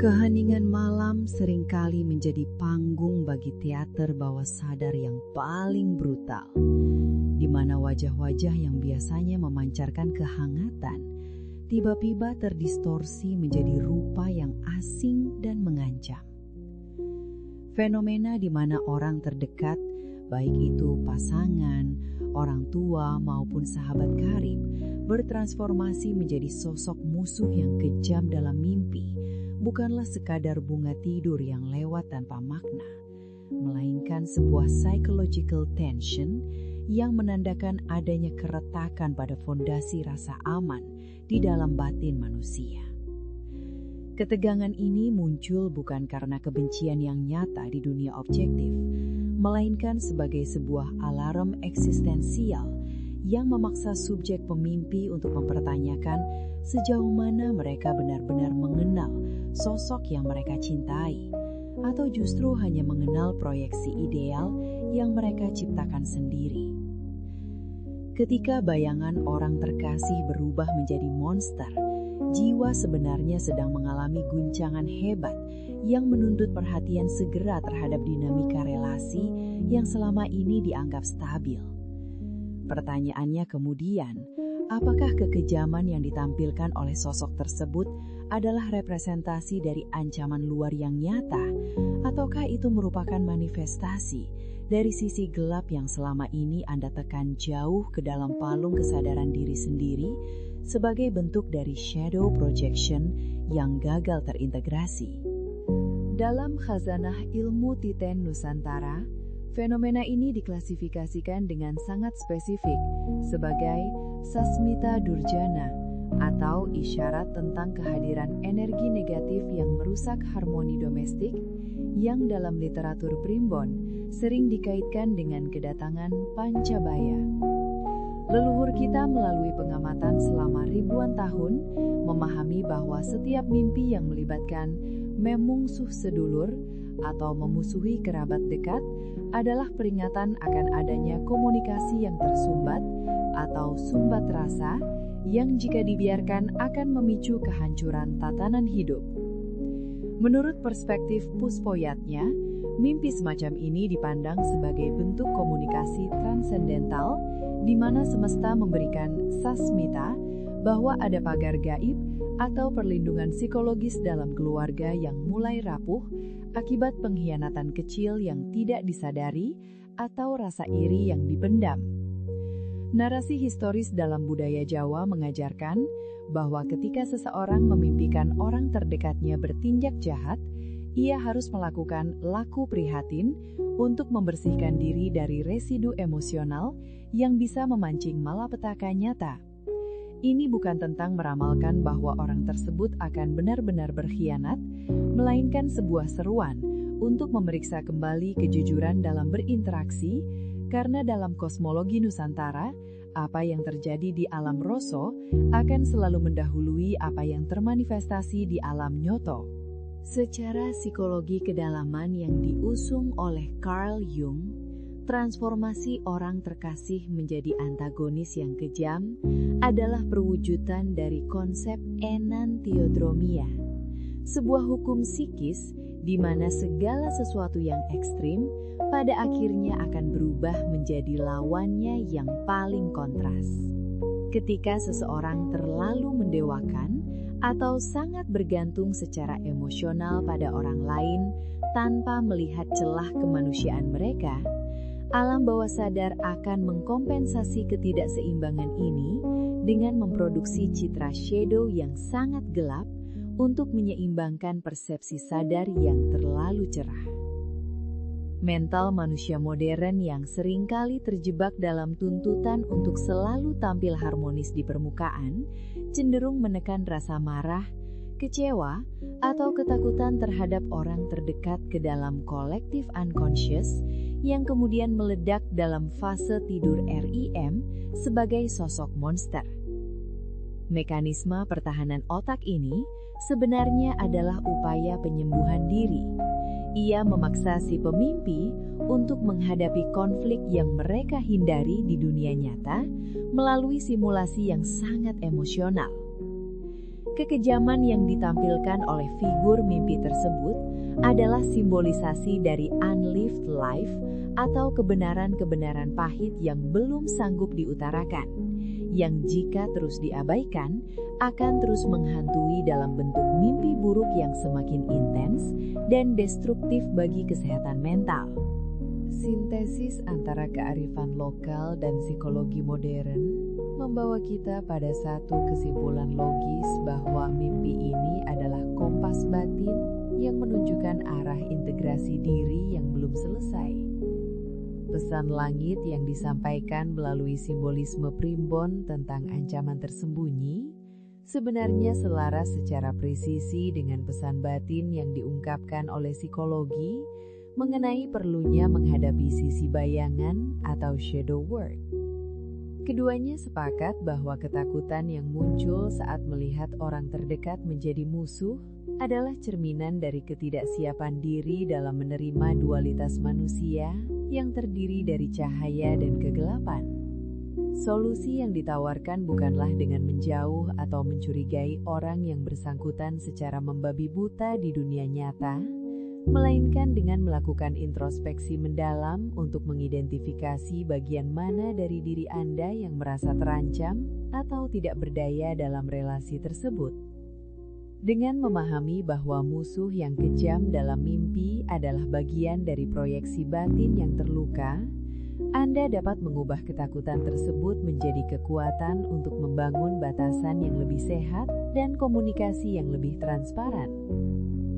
Keheningan malam seringkali menjadi panggung bagi teater bawah sadar yang paling brutal, di mana wajah-wajah yang biasanya memancarkan kehangatan, tiba-tiba terdistorsi menjadi rupa yang asing dan mengancam. Fenomena di mana orang terdekat, baik itu pasangan, orang tua maupun sahabat karib, bertransformasi menjadi sosok musuh yang kejam dalam mimpi, bukanlah sekadar bunga tidur yang lewat tanpa makna, melainkan sebuah psychological tension yang menandakan adanya keretakan pada fondasi rasa aman di dalam batin manusia. Ketegangan ini muncul bukan karena kebencian yang nyata di dunia objektif, melainkan sebagai sebuah alarm eksistensial yang memaksa subjek pemimpi untuk mempertanyakan sejauh mana mereka benar-benar mengenal sosok yang mereka cintai, atau justru hanya mengenal proyeksi ideal yang mereka ciptakan sendiri. Ketika bayangan orang terkasih berubah menjadi monster, jiwa sebenarnya sedang mengalami guncangan hebat yang menuntut perhatian segera terhadap dinamika relasi yang selama ini dianggap stabil. Pertanyaannya kemudian, apakah kekejaman yang ditampilkan oleh sosok tersebut adalah representasi dari ancaman luar yang nyata, ataukah itu merupakan manifestasi dari sisi gelap yang selama ini Anda tekan jauh ke dalam palung kesadaran diri sendiri sebagai bentuk dari shadow projection yang gagal terintegrasi? Dalam khazanah ilmu Titen Nusantara, fenomena ini diklasifikasikan dengan sangat spesifik sebagai sasmita durjana atau isyarat tentang kehadiran energi negatif yang merusak harmoni domestik yang dalam literatur primbon sering dikaitkan dengan kedatangan Pancabaya. Leluhur kita melalui pengamatan selama ribuan tahun memahami bahwa setiap mimpi yang melibatkan memungsuh sedulur atau memusuhi kerabat dekat adalah peringatan akan adanya komunikasi yang tersumbat atau sumbat rasa yang jika dibiarkan akan memicu kehancuran tatanan hidup. Menurut perspektif Puspoyatnya, mimpi semacam ini dipandang sebagai bentuk komunikasi transendental di mana semesta memberikan sasmita bahwa ada pagar gaib atau perlindungan psikologis dalam keluarga yang mulai rapuh akibat pengkhianatan kecil yang tidak disadari atau rasa iri yang dipendam. Narasi historis dalam budaya Jawa mengajarkan bahwa ketika seseorang memimpikan orang terdekatnya bertindak jahat, ia harus melakukan laku prihatin untuk membersihkan diri dari residu emosional yang bisa memancing malapetaka nyata. Ini bukan tentang meramalkan bahwa orang tersebut akan benar-benar berkhianat, melainkan sebuah seruan untuk memeriksa kembali kejujuran dalam berinteraksi, karena dalam kosmologi Nusantara, apa yang terjadi di alam roso akan selalu mendahului apa yang termanifestasi di alam nyoto. Secara psikologi kedalaman yang diusung oleh Carl Jung, transformasi orang terkasih menjadi antagonis yang kejam adalah perwujudan dari konsep enantiodromia, sebuah hukum psikis di mana segala sesuatu yang ekstrim pada akhirnya akan berubah menjadi lawannya yang paling kontras. Ketika seseorang terlalu mendewakan atau sangat bergantung secara emosional pada orang lain tanpa melihat celah kemanusiaan mereka, alam bawah sadar akan mengkompensasi ketidakseimbangan ini dengan memproduksi citra shadow yang sangat gelap untuk menyeimbangkan persepsi sadar yang terlalu cerah. Mental manusia modern yang seringkali terjebak dalam tuntutan untuk selalu tampil harmonis di permukaan, cenderung menekan rasa marah, kecewa, atau ketakutan terhadap orang terdekat ke dalam collective unconscious yang kemudian meledak dalam fase tidur REM sebagai sosok monster. Mekanisme pertahanan otak ini sebenarnya adalah upaya penyembuhan diri. Ia memaksa si pemimpi untuk menghadapi konflik yang mereka hindari di dunia nyata melalui simulasi yang sangat emosional. Kekejaman yang ditampilkan oleh figur mimpi tersebut adalah simbolisasi dari unlived life atau kebenaran-kebenaran pahit yang belum sanggup diutarakan, yang jika terus diabaikan akan terus menghantui dalam bentuk mimpi buruk yang semakin intens dan destruktif bagi kesehatan mental. Sintesis antara kearifan lokal dan psikologi modern membawa kita pada satu kesimpulan logis bahwa mimpi ini adalah kompas batin yang menunjukkan arah integrasi diri yang belum selesai. Pesan langit yang disampaikan melalui simbolisme primbon tentang ancaman tersembunyi sebenarnya selaras secara presisi dengan pesan batin yang diungkapkan oleh psikologi mengenai perlunya menghadapi sisi bayangan atau shadow work. Keduanya sepakat bahwa ketakutan yang muncul saat melihat orang terdekat menjadi musuh adalah cerminan dari ketidaksiapan diri dalam menerima dualitas manusia yang terdiri dari cahaya dan kegelapan. Solusi yang ditawarkan bukanlah dengan menjauh atau mencurigai orang yang bersangkutan secara membabi buta di dunia nyata, melainkan dengan melakukan introspeksi mendalam untuk mengidentifikasi bagian mana dari diri Anda yang merasa terancam atau tidak berdaya dalam relasi tersebut. Dengan memahami bahwa musuh yang kejam dalam mimpi adalah bagian dari proyeksi batin yang terluka, Anda dapat mengubah ketakutan tersebut menjadi kekuatan untuk membangun batasan yang lebih sehat dan komunikasi yang lebih transparan.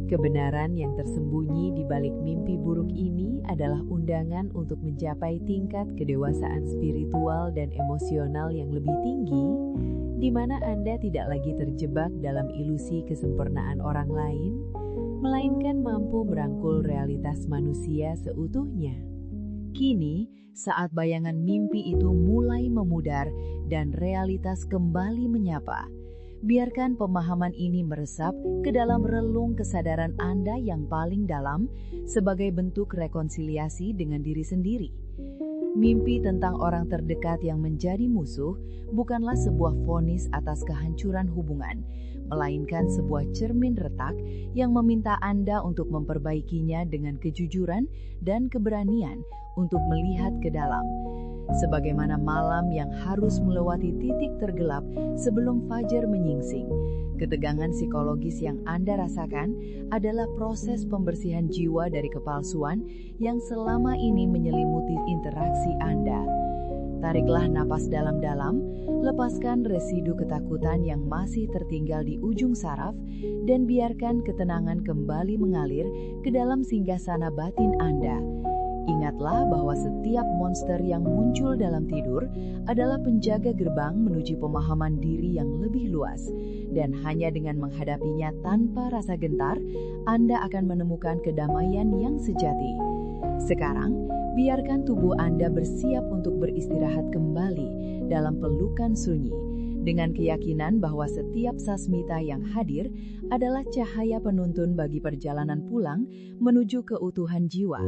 Kebenaran yang tersembunyi di balik mimpi buruk ini adalah undangan untuk mencapai tingkat kedewasaan spiritual dan emosional yang lebih tinggi, di mana Anda tidak lagi terjebak dalam ilusi kesempurnaan orang lain, melainkan mampu merangkul realitas manusia seutuhnya. Kini, saat bayangan mimpi itu mulai memudar dan realitas kembali menyapa, biarkan pemahaman ini meresap ke dalam relung kesadaran Anda yang paling dalam sebagai bentuk rekonsiliasi dengan diri sendiri. Mimpi tentang orang terdekat yang menjadi musuh bukanlah sebuah vonis atas kehancuran hubungan, melainkan sebuah cermin retak yang meminta Anda untuk memperbaikinya dengan kejujuran dan keberanian untuk melihat ke dalam. Sebagaimana malam yang harus melewati titik tergelap sebelum fajar menyingsing, ketegangan psikologis yang Anda rasakan adalah proses pembersihan jiwa dari kepalsuan yang selama ini menyelimuti interaksi Anda. Tariklah napas dalam-dalam, lepaskan residu ketakutan yang masih tertinggal di ujung saraf, dan biarkan ketenangan kembali mengalir ke dalam singgasana batin Anda. Ingatlah bahwa setiap monster yang muncul dalam tidur adalah penjaga gerbang menuju pemahaman diri yang lebih luas, dan hanya dengan menghadapinya tanpa rasa gentar, Anda akan menemukan kedamaian yang sejati. Sekarang, biarkan tubuh Anda bersiap untuk beristirahat kembali dalam pelukan sunyi, dengan keyakinan bahwa setiap sasmita yang hadir adalah cahaya penuntun bagi perjalanan pulang menuju keutuhan jiwa.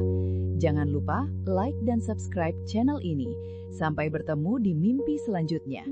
Jangan lupa like dan subscribe channel ini. Sampai bertemu di mimpi selanjutnya.